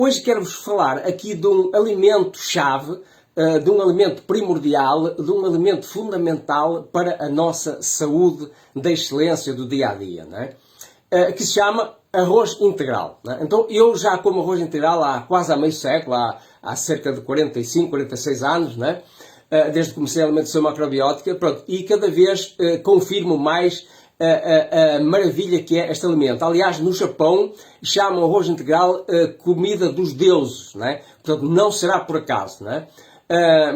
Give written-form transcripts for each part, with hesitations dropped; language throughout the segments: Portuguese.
Hoje quero-vos falar aqui de um alimento-chave, de um alimento primordial, de um alimento fundamental para a nossa saúde da excelência do dia-a-dia, não é? Que se chama arroz integral. Não é? Então, eu já como arroz integral há quase meio século, há cerca de 45, 46 anos, não é? Desde que comecei a alimentação macrobiótica, pronto, e cada vez confirmo mais a maravilha que é este alimento. Aliás, no Japão chamam arroz integral comida dos deuses, não é? Portanto, não será por acaso, não é?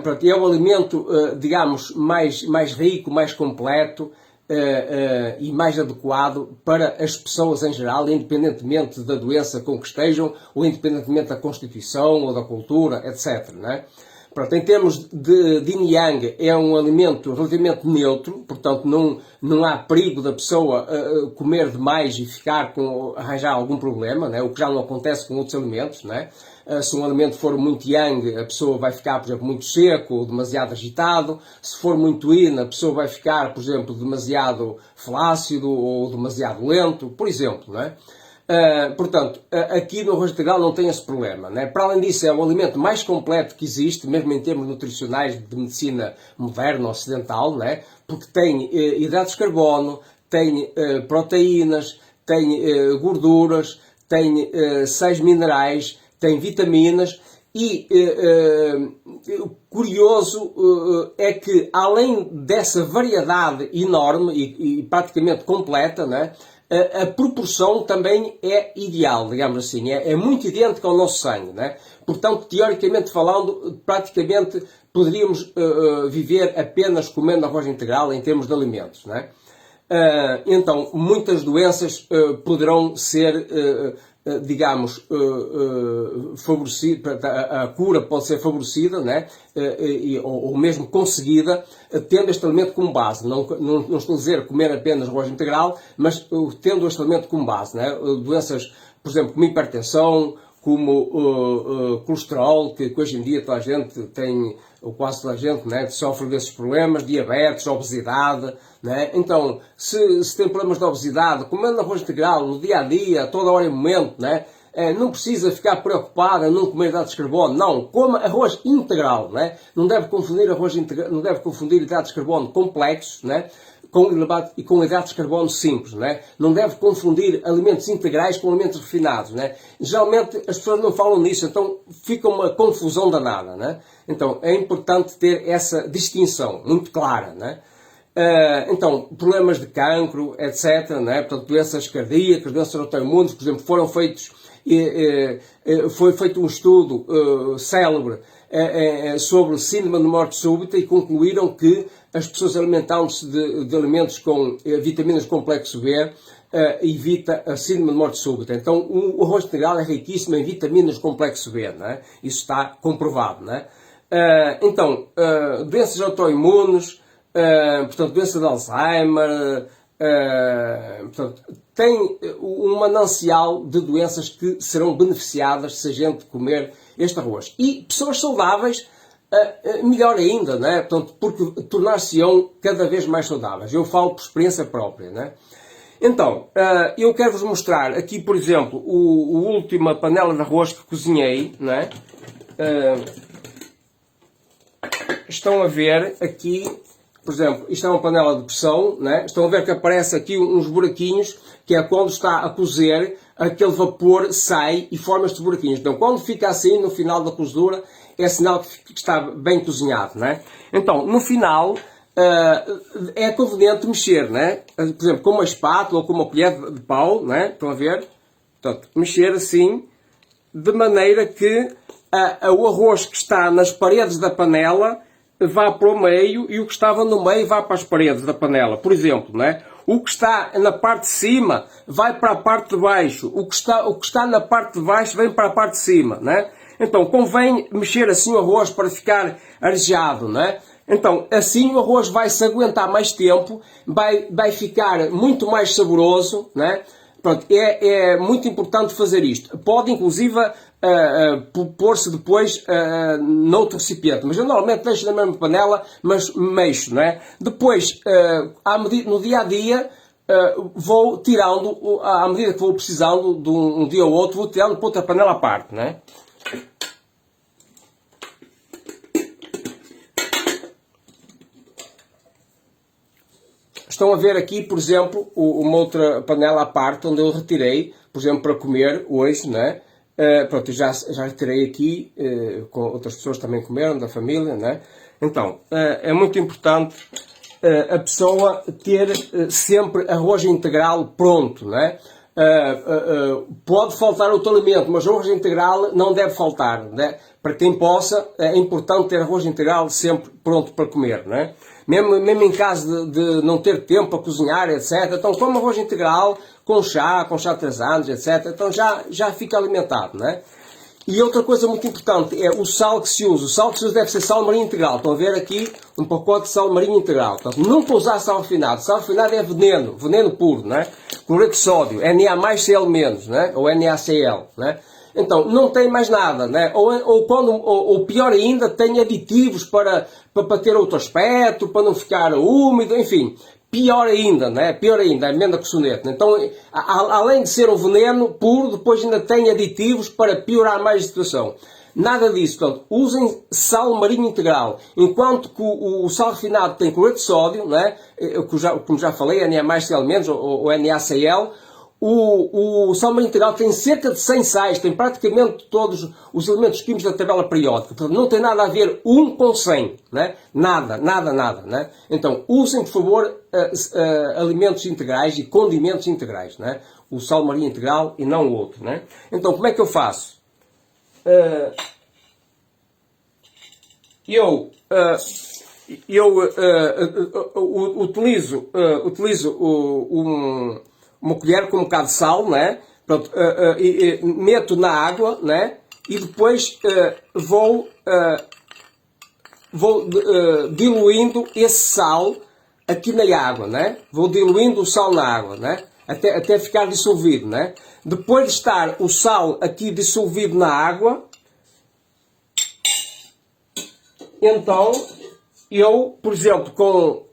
Pronto, é um alimento, digamos, mais rico, mais completo e mais adequado para as pessoas em geral, independentemente da doença com que estejam, ou independentemente da constituição ou da cultura, etc. Não é? Pronto, em termos de yin yang, é um alimento relativamente neutro, portanto não há perigo da pessoa comer demais e arranjar algum problema, né? O que já não acontece com outros alimentos. Né? Se um alimento for muito yang, a pessoa vai ficar, por exemplo, muito seco ou demasiado agitado. Se for muito yin, a pessoa vai ficar, por exemplo, demasiado flácido ou demasiado lento, por exemplo. Né? Portanto, aqui no arroz integral não tem esse problema. Né? Para além disso, é o alimento mais completo que existe, mesmo em termos nutricionais de medicina moderna, ocidental, né? Porque tem hidratos de carbono, tem proteínas, tem gorduras, tem sais minerais, tem vitaminas e curioso é que, além dessa variedade enorme e praticamente completa, né? A proporção também é ideal, digamos assim, é muito idêntica ao nosso sangue, né? Portanto, teoricamente falando, praticamente poderíamos viver apenas comendo arroz integral em termos de alimentos, né? Então, muitas doenças poderão ser, digamos, favorecidas, a cura pode ser favorecida, né? Ou mesmo conseguida, tendo este alimento como base. Não estou a dizer comer apenas arroz integral, mas tendo este alimento como base. Né? Doenças, por exemplo, como hipertensão, como colesterol, que hoje em dia toda a gente tem, ou quase toda a gente, né, sofre desses problemas, diabetes, obesidade. Né? Então, se tem problemas de obesidade, comendo arroz integral no dia-a-dia, a toda hora e momento, né? Não precisa ficar preocupado em não comer hidratos de carbono, não, coma arroz integral, né? Não deve confundir não deve confundir hidratos de carbono complexos, né? com hidratos de carbono simples, né? Não deve confundir alimentos integrais com alimentos refinados, né? Geralmente as pessoas não falam nisso, então fica uma confusão danada, né? Então é importante ter essa distinção muito clara, né? Então, problemas de cancro, etc., né? Portanto, doenças cardíacas, doenças autoimunes, por exemplo, foi feito um estudo célebre sobre síndrome de morte súbita e concluíram que as pessoas alimentando-se de alimentos com vitaminas do complexo B evita a síndrome de morte súbita. Então, o arroz integral é riquíssimo em vitaminas do complexo B, né? Isso está comprovado, né? Então, doenças autoimunes, portanto, doença de Alzheimer, portanto, tem um manancial de doenças que serão beneficiadas se a gente comer este arroz. E pessoas saudáveis, melhor ainda, né? Portanto, porque tornar-se-ão cada vez mais saudáveis. Eu falo por experiência própria, né? Então, eu quero-vos mostrar aqui, por exemplo, a última panela de arroz que cozinhei, né? Estão a ver aqui, por exemplo, isto é uma panela de pressão, né? Estão a ver que aparece aqui uns buraquinhos, que é quando está a cozer, aquele vapor sai e forma estes buraquinhos. Então, quando fica assim, no final da cozedura, é sinal que está bem cozinhado, né? Então, no final, é conveniente mexer, né? Por exemplo, com uma espátula ou com uma colher de pau, né? Estão a ver? Portanto, mexer assim, de maneira que o arroz que está nas paredes da panela vá para o meio e o que estava no meio vá para as paredes da panela, por exemplo, né? O que está na parte de cima vai para a parte de baixo, o que está na parte de baixo vem para a parte de cima, né? Então, convém mexer assim o arroz para ficar arejado, né? Então, assim o arroz vai se aguentar mais tempo, vai ficar muito mais saboroso, né? Pronto, é muito importante fazer isto. Pode, inclusive, pôr-se depois noutro recipiente. Mas eu normalmente deixo na mesma panela, mas mexo, não é? Depois, no dia-a-dia, vou tirando, à medida que vou precisando de um dia ou outro, vou tirando para outra panela à parte, né? Estão a ver aqui, por exemplo, uma outra panela à parte, onde eu retirei, por exemplo, para comer hoje, né? Pronto, eu já retirei aqui, com outras pessoas também comeram, da família, né? Então, é muito importante a pessoa ter sempre arroz integral pronto, né? Pode faltar outro alimento, mas arroz integral não deve faltar, né? Para quem possa, é importante ter arroz integral sempre pronto para comer, né? Mesmo em caso de não ter tempo para cozinhar, etc. Então, come arroz integral com chá de 3 anos, etc. Então, já fica alimentado, né? E outra coisa muito importante é o sal que se usa. O sal que se usa deve ser sal marinho integral. Estão a ver aqui um pacote de sal marinho integral. Portanto, nunca usar sal refinado. Sal refinado é veneno puro, né? Cloreto de sódio, Na+Cl-, né? Ou NaCl, né? Então, não tem mais nada, né? Ou pior ainda, tem aditivos para ter outro aspecto, para não ficar úmido, enfim. Pior ainda, né? Pior ainda, a emenda com soneto. Então, além de ser um veneno puro, depois ainda tem aditivos para piorar mais a situação. Nada disso. Portanto, usem sal marinho integral. Enquanto que o sal refinado tem cloreto de sódio, né? Como já falei, Na+Cl- ou NaCl, o sal marinho integral tem cerca de 100 sais, tem praticamente todos os elementos químicos da tabela periódica. Portanto, não tem nada a ver um com 100, né? Nada, né? Então, usem, por favor, alimentos integrais e condimentos integrais, né? O sal marinho integral e não o outro, né? Então, como é que eu faço? Eu utilizo uma colher com um bocado de sal, né? Pronto, meto na água, né? E depois vou diluindo esse sal aqui na água, né? Vou diluindo o sal na água, né? Até ficar dissolvido, né? Depois de estar o sal aqui dissolvido na água, então eu, por exemplo,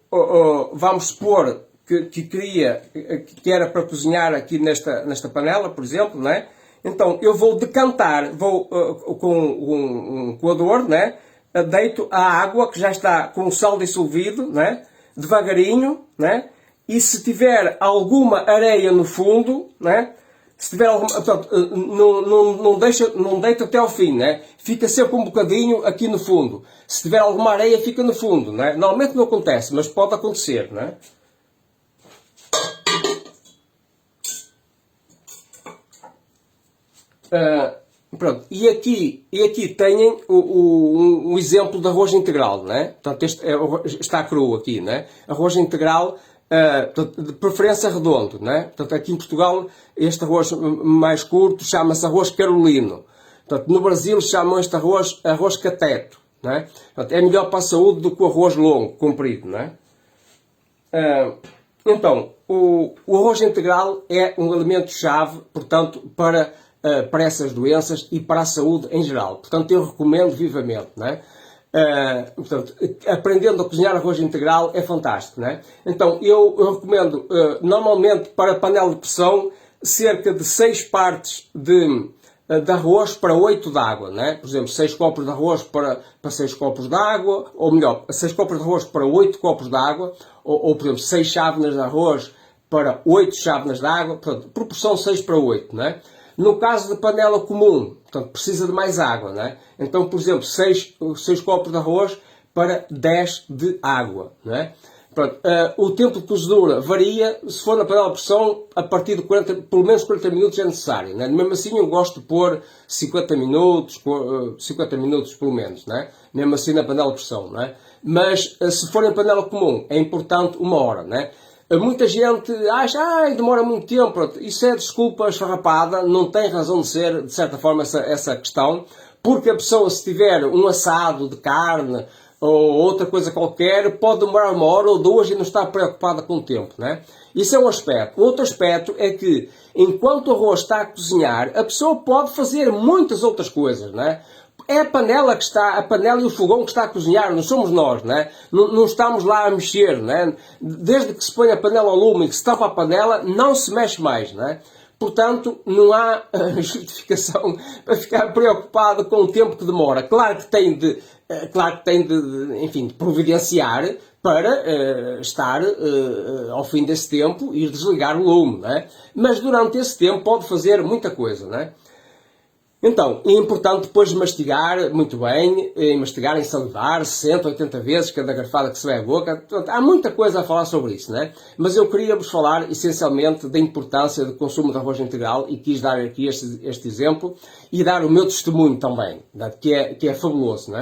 vamos supor que era para cozinhar aqui nesta panela, por exemplo, né? Então eu vou decantar, com um coador, né? Deito a água que já está com o sal dissolvido, né? Devagarinho, né? E se tiver alguma areia no fundo, né? Se tiver alguma, portanto, não deita até ao fim, né? Fica sempre um bocadinho aqui no fundo. Se tiver alguma areia, fica no fundo, né? Normalmente não acontece, mas pode acontecer, né? Pronto, e aqui têm o exemplo de arroz integral, né? Portanto, está cru aqui, né? Arroz integral, de preferência redondo, né? Portanto, aqui em Portugal, este arroz mais curto chama-se arroz carolino. Portanto, no Brasil chamam este arroz cateto, né? Portanto, é melhor para a saúde do que o arroz longo, comprido, né? Então, o arroz integral é um alimento-chave, portanto, para essas doenças e para a saúde em geral. Portanto, eu recomendo vivamente, né? Portanto, aprendendo a cozinhar arroz integral é fantástico, né? Então, eu recomendo, normalmente, para panela de pressão, cerca de 6 partes de arroz para 8 de água, né? Por exemplo, 6 copos de arroz para 6 copos de água, ou melhor, 6 copos de arroz para 8 copos de água, ou por exemplo, 6 chávenas de arroz para 8 chávenas de água, portanto, proporção 6 para 8, né? No caso de panela comum, portanto, precisa de mais água, né? Então, por exemplo, 6 copos de arroz para 10 de água, né? Pronto, o tempo de cozedura varia, se for na panela de pressão, a partir de pelo menos 40 minutos é necessário, né? Mesmo assim eu gosto de pôr 50 minutos pelo menos, né? Mesmo assim na panela de pressão, né? Mas se for em panela comum, é importante 1 hora, né? Muita gente acha, demora muito tempo, pronto. Isso é desculpa esfarrapada, não tem razão de ser, de certa forma, essa questão, porque a pessoa, se tiver um assado de carne, ou outra coisa qualquer, pode demorar 1 hora ou 2 e não está preocupada com o tempo, né? Isso é um aspecto. Outro aspecto é que, enquanto o arroz está a cozinhar, a pessoa pode fazer muitas outras coisas, né? É a panela que está, a panela e o fogão que está a cozinhar, não somos nós, não é? Não estamos lá a mexer, não é? Desde que se põe a panela ao lume e que se tampa a panela, não se mexe mais, não é? Portanto, não há justificação para ficar preocupado com o tempo que demora. Claro que tem de, enfim, de providenciar para estar, ao fim desse tempo, ir desligar o lume, não é? Mas durante esse tempo pode fazer muita coisa, não é? Então, é importante depois mastigar muito bem, mastigar em salivar 60, 80 vezes cada garfada que se vai à boca. Portanto, há muita coisa a falar sobre isso, né? Mas eu queria vos falar essencialmente da importância do consumo de arroz integral e quis dar aqui este exemplo e dar o meu testemunho também, que é fabuloso, né?